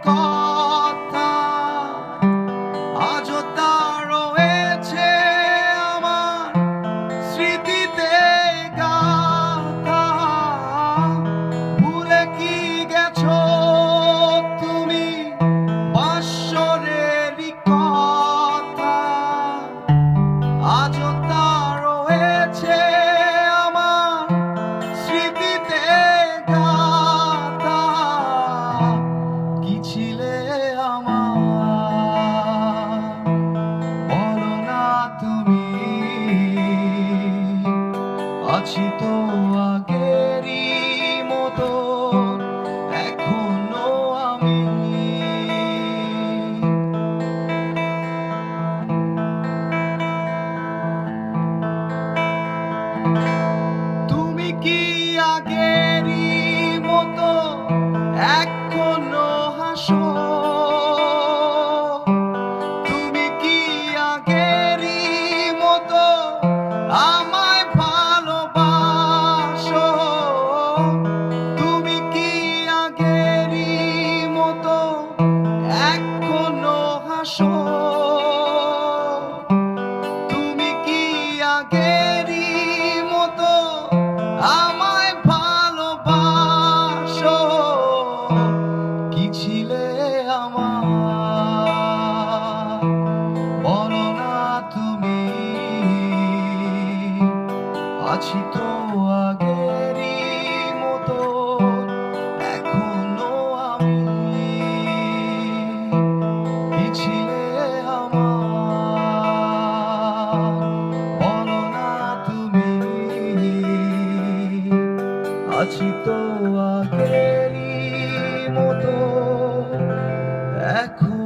কথা আজও তা রয়েছে আমার স্মৃতিতে গাথা। ভুলে কি গেছো তুমি বাসরেরই কথা? আজও তা রয়েছে আমার স্মৃতিতে গাথা। কি ছিলে আমার বলো না তুমি, আছি তো আগেরই মতো এখনো আমি। তুমি কি আগেরই মতো এখনো হাসো? তুমি কি আগেরই মতো আমায় ভালোবাসো? তুমি কি আগেরই মতো এখনো হাসো? তুমি কি আগেরই মতো আমায় ভালোবাসো? কি ছিলে আমার বলো না তুমি, আছি তো আগেরই মতো এখনো আমি। কি ছিলে আমার বলো না তুমি, আছি তো আগেরই মতো এখন।